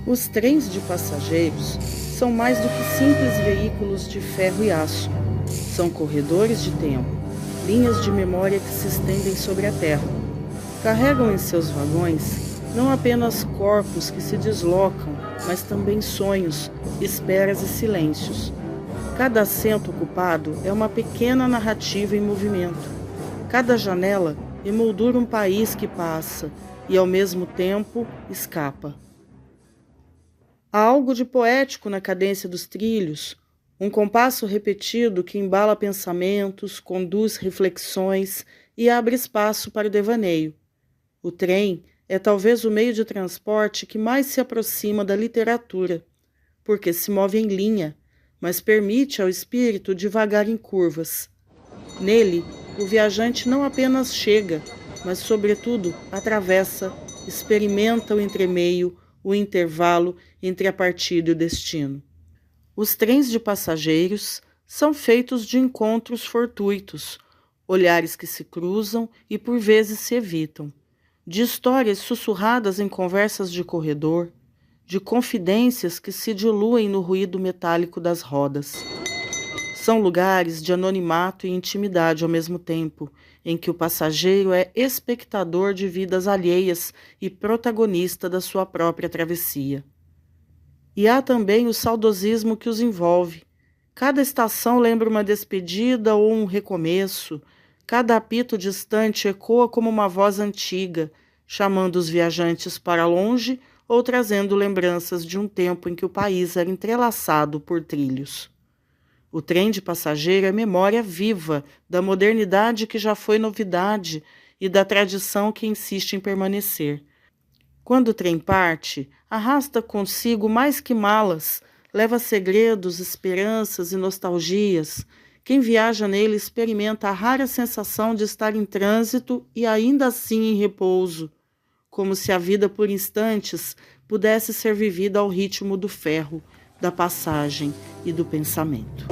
Os trens de passageiros são mais do que simples veículos de ferro e aço. São corredores de tempo, linhas de memória que se estendem sobre a Terra. Carregam em seus vagões não apenas corpos que se deslocam, mas também sonhos, esperas e silêncios. Cada assento ocupado é uma pequena narrativa em movimento. Cada janela emoldura um país que passa e, ao mesmo tempo, escapa. Há algo de poético na cadência dos trilhos, um compasso repetido que embala pensamentos, conduz reflexões e abre espaço para o devaneio. O trem é talvez o meio de transporte que mais se aproxima da literatura, porque se move em linha, mas permite ao espírito divagar em curvas. Nele, o viajante não apenas chega, mas, sobretudo, atravessa, experimenta o entremeio, o intervalo entre a partida e o destino. Os trens de passageiros são feitos de encontros fortuitos, olhares que se cruzam e por vezes se evitam, de histórias sussurradas em conversas de corredor, de confidências que se diluem no ruído metálico das rodas. São lugares de anonimato e intimidade ao mesmo tempo, em que o passageiro é espectador de vidas alheias e protagonista da sua própria travessia. E há também o saudosismo que os envolve. Cada estação lembra uma despedida ou um recomeço. Cada apito distante ecoa como uma voz antiga, chamando os viajantes para longe ou trazendo lembranças de um tempo em que o país era entrelaçado por trilhos. O trem de passageiro é memória viva da modernidade que já foi novidade e da tradição que insiste em permanecer. Quando o trem parte, arrasta consigo mais que malas, leva segredos, esperanças e nostalgias. Quem viaja nele experimenta a rara sensação de estar em trânsito e ainda assim em repouso, como se a vida por instantes pudesse ser vivida ao ritmo do ferro, da passagem e do pensamento.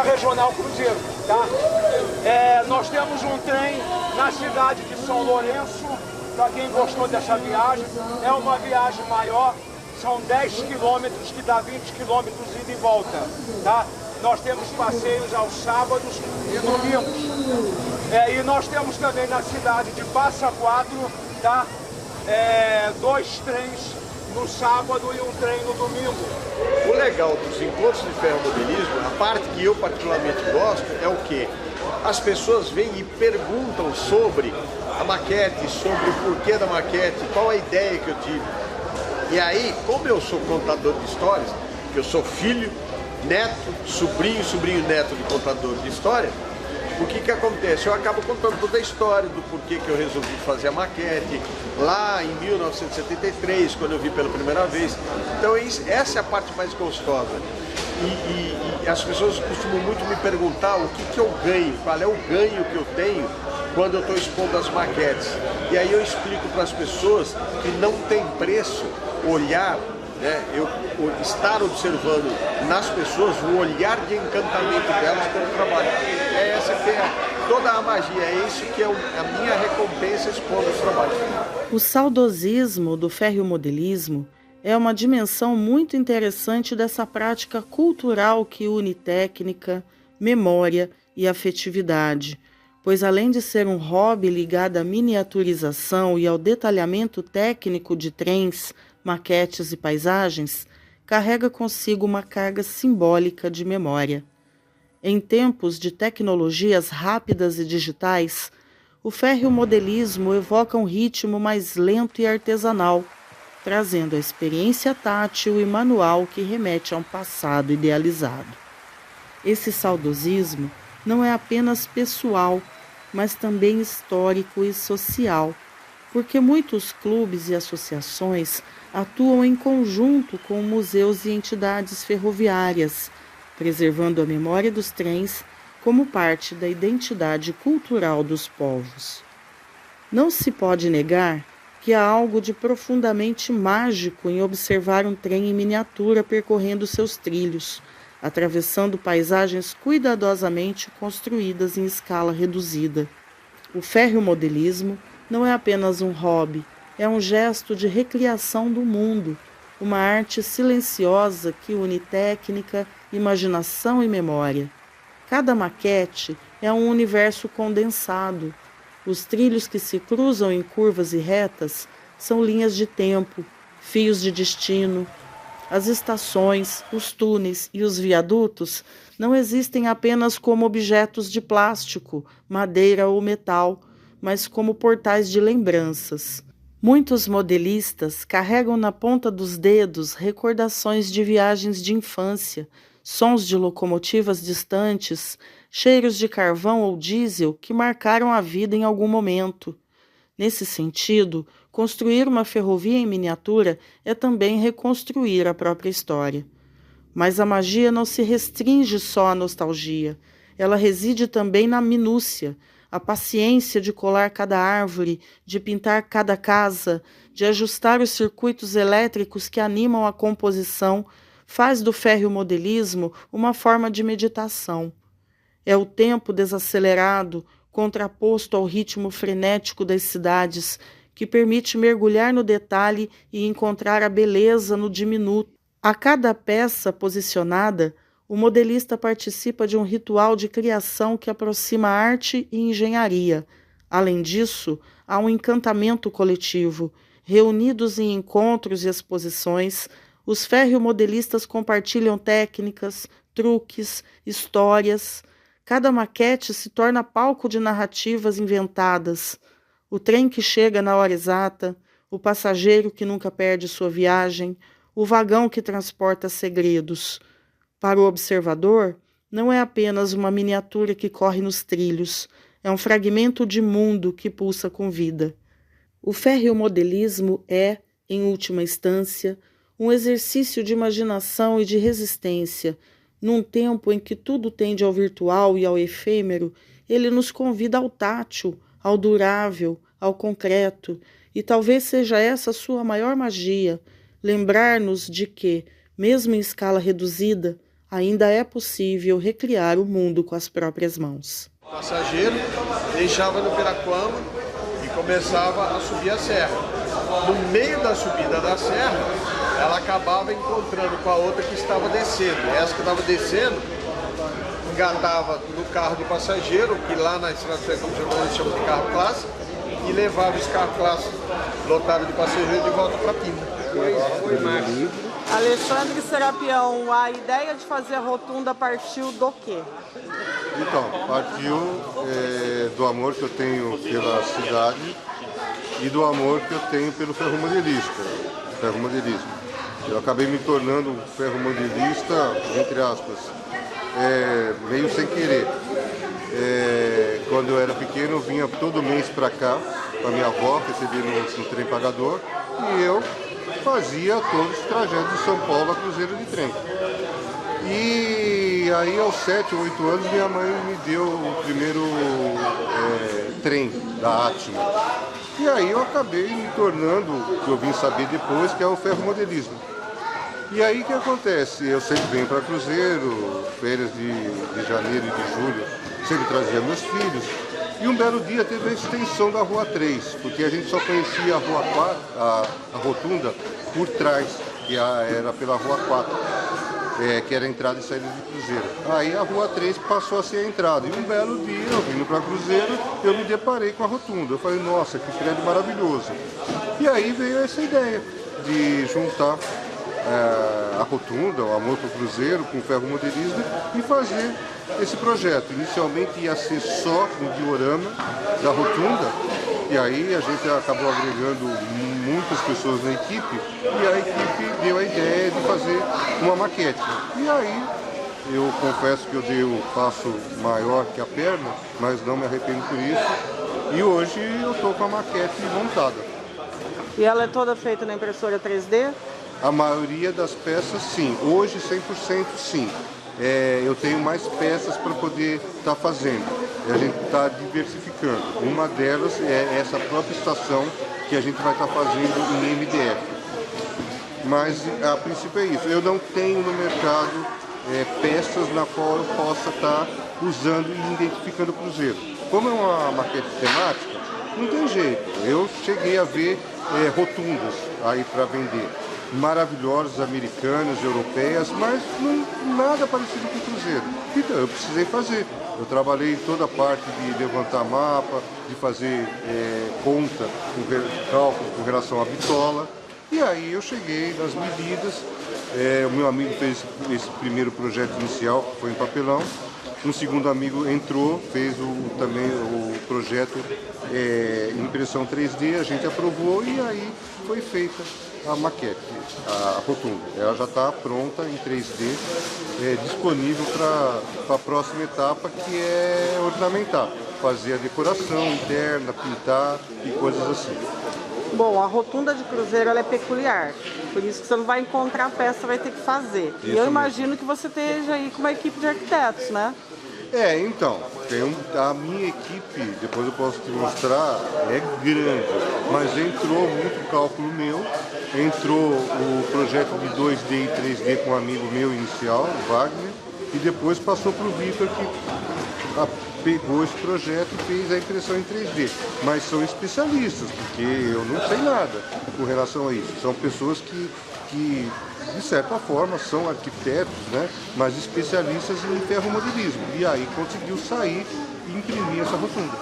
Regional Cruzeiro, tá? Nós temos um trem na cidade de São Lourenço, para quem gostou dessa viagem. É uma viagem maior, são 10 quilômetros, que dá 20 quilômetros ida e volta, tá? nós temos passeios aos sábados e domingos. E nós temos também na cidade de Passa Quatro, tá? 2 trens no sábado e um trem no domingo. O legal dos encontros de ferromodelismo, a parte que eu particularmente gosto, é o quê? As pessoas vêm e perguntam sobre a maquete, sobre o porquê da maquete, qual a ideia que eu tive. E aí, como eu sou contador de histórias, que eu sou filho, neto, sobrinho neto de contador de história, o que acontece? Eu acabo contando toda a história do porquê que eu resolvi fazer a maquete, lá em 1973, quando eu vi pela primeira vez. Então essa é a parte mais gostosa. E as pessoas costumam muito me perguntar o que eu ganho, qual é o ganho que eu tenho quando eu estou expondo as maquetes. E aí eu explico para as pessoas que não tem preço olhar, né, estar observando nas pessoas o olhar de encantamento delas pelo trabalho. É essa que é toda a magia, é isso que é a minha recompensa expondo os trabalhos. O saudosismo do ferromodelismo é uma dimensão muito interessante dessa prática cultural que une técnica, memória e afetividade, pois além de ser um hobby ligado à miniaturização e ao detalhamento técnico de trens, maquetes e paisagens, carrega consigo uma carga simbólica de memória. Em tempos de tecnologias rápidas e digitais, o ferromodelismo evoca um ritmo mais lento e artesanal, trazendo a experiência tátil e manual que remete a um passado idealizado. Esse saudosismo não é apenas pessoal, mas também histórico e social, porque muitos clubes e associações atuam em conjunto com museus e entidades ferroviárias, preservando a memória dos trens como parte da identidade cultural dos povos. Não se pode negar que há algo de profundamente mágico em observar um trem em miniatura percorrendo seus trilhos, atravessando paisagens cuidadosamente construídas em escala reduzida. O ferromodelismo não é apenas um hobby, é um gesto de recriação do mundo, uma arte silenciosa que une técnica, imaginação e memória. Cada maquete é um universo condensado. Os trilhos que se cruzam em curvas e retas são linhas de tempo, fios de destino. As estações, os túneis e os viadutos não existem apenas como objetos de plástico, madeira ou metal, mas como portais de lembranças. Muitos modelistas carregam na ponta dos dedos recordações de viagens de infância, sons de locomotivas distantes, cheiros de carvão ou diesel que marcaram a vida em algum momento. Nesse sentido, construir uma ferrovia em miniatura é também reconstruir a própria história. Mas a magia não se restringe só à nostalgia. Ela reside também na minúcia, a paciência de colar cada árvore, de pintar cada casa, de ajustar os circuitos elétricos que animam a composição, faz do ferromodelismo uma forma de meditação. É o tempo desacelerado, contraposto ao ritmo frenético das cidades, que permite mergulhar no detalhe e encontrar a beleza no diminuto. A cada peça posicionada, o modelista participa de um ritual de criação que aproxima arte e engenharia. Além disso, há um encantamento coletivo. Reunidos em encontros e exposições, os ferromodelistas compartilham técnicas, truques, histórias. Cada maquete se torna palco de narrativas inventadas. O trem que chega na hora exata, o passageiro que nunca perde sua viagem, o vagão que transporta segredos. Para o observador, não é apenas uma miniatura que corre nos trilhos, é um fragmento de mundo que pulsa com vida. O ferromodelismo é, em última instância, um exercício de imaginação e de resistência. Num tempo em que tudo tende ao virtual e ao efêmero, ele nos convida ao tátil, ao durável, ao concreto, e talvez seja essa sua maior magia, lembrar-nos de que, mesmo em escala reduzida, ainda é possível recriar o mundo com as próprias mãos. O passageiro deixava no Piraquama e começava a subir a serra. No meio da subida da serra, ela acabava encontrando com a outra que estava descendo. Essa que estava descendo engatava no carro de passageiro, que lá na Estrada Ferroviária como jornalista chama de carro clássico, e levava esse carro clássico lotado de passageiros de volta para Pina. Foi mais. Alexandre Serapião, a ideia de fazer a rotunda partiu do quê? Então, partiu do amor que eu tenho pela cidade e do amor que eu tenho pelo ferromodelismo. Eu acabei me tornando um ferromodelista, entre aspas, meio sem querer. Quando eu era pequeno, eu vinha todo mês para cá, com a minha avó, receber no trem pagador, e eu fazia todos os trajetos de São Paulo a Cruzeiro de trem. E aí, aos 7 ou 8 anos, minha mãe me deu o primeiro trem da Atma. E aí eu acabei me tornando, o que eu vim saber depois, que é o ferromodelismo. E aí o que acontece? Eu sempre venho para Cruzeiro, férias de janeiro e de julho, sempre trazia meus filhos. E um belo dia teve a extensão da Rua 3, porque a gente só conhecia a Rua 4, a rotunda, por trás, que era pela Rua 4, que era a entrada e saída de Cruzeiro. Aí a Rua 3 passou a ser a entrada. E um belo dia, eu vindo para Cruzeiro, eu me deparei com a rotunda. Eu falei, nossa, que prédio maravilhoso. E aí veio essa ideia de juntar a rotunda, o amor para o Cruzeiro, com o ferromodelismo e fazer esse projeto. Inicialmente ia ser só um diorama da rotunda, e aí a gente acabou agregando muitas pessoas na equipe, e a equipe deu a ideia de fazer uma maquete. E aí eu confesso que eu dei o passo maior que a perna, mas não me arrependo por isso, e hoje eu estou com a maquete montada. E ela é toda feita na impressora 3D? A maioria das peças, sim. Hoje, 100% sim. Eu tenho mais peças para poder estar fazendo. A gente está diversificando. Uma delas é essa própria estação que a gente vai estar fazendo em MDF. Mas, a princípio, é isso. Eu não tenho no mercado peças na qual eu possa estar usando e identificando o Cruzeiro. Como é uma maquete temática, não tem jeito. Eu cheguei a ver rotundas aí para vender. Maravilhosas, americanas, europeias, mas nada parecido com o Cruzeiro. Então eu precisei fazer. Eu trabalhei em toda a parte de levantar mapa, de fazer conta, cálculo com relação à bitola. E aí eu cheguei nas medidas. O meu amigo fez esse primeiro projeto inicial, que foi em papelão. Um segundo amigo entrou, fez também o projeto em impressão 3D, a gente aprovou e aí foi feita a maquete, a rotunda. Ela já está pronta em 3D, disponível para a próxima etapa, que é ornamentar, fazer a decoração interna, pintar e coisas assim. Bom, a rotunda de Cruzeiro ela é peculiar, por isso que você não vai encontrar a peça, vai ter que fazer. Isso e eu imagino que você esteja aí com uma equipe de arquitetos, né? Então, a minha equipe, depois eu posso te mostrar, é grande, mas entrou muito cálculo meu, entrou o projeto de 2D e 3D com um amigo meu inicial, o Wagner, e depois passou para o Vitor, que pegou esse projeto e fez a impressão em 3D. Mas são especialistas, porque eu não sei nada com relação a isso. São pessoas que de certa forma, são arquitetos, né, mas especialistas em ferromodelismo. E aí conseguiu sair e imprimir essa rotunda.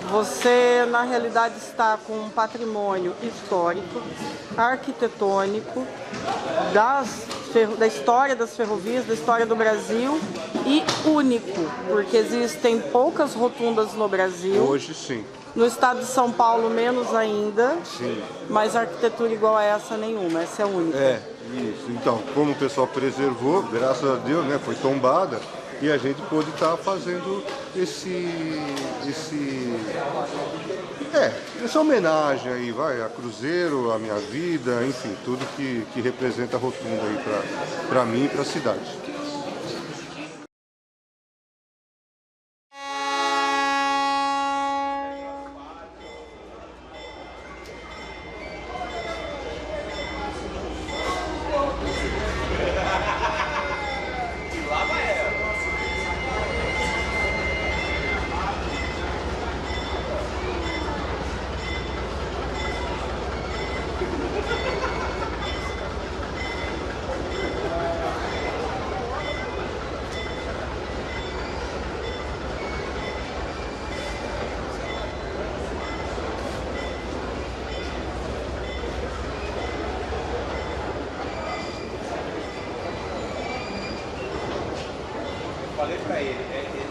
Você, na realidade, está com um patrimônio histórico, arquitetônico, da história das ferrovias, da história do Brasil e único, porque existem poucas rotundas no Brasil. Hoje, sim. No estado de São Paulo, menos ainda. Sim. Mas arquitetura igual a essa, nenhuma. Essa é única. Isso. Então, como o pessoal preservou, graças a Deus, né, foi tombada, e a gente pôde estar fazendo essa homenagem aí, a Cruzeiro, a minha vida, enfim, tudo que representa a rotunda aí para mim e para a cidade. falei para ele,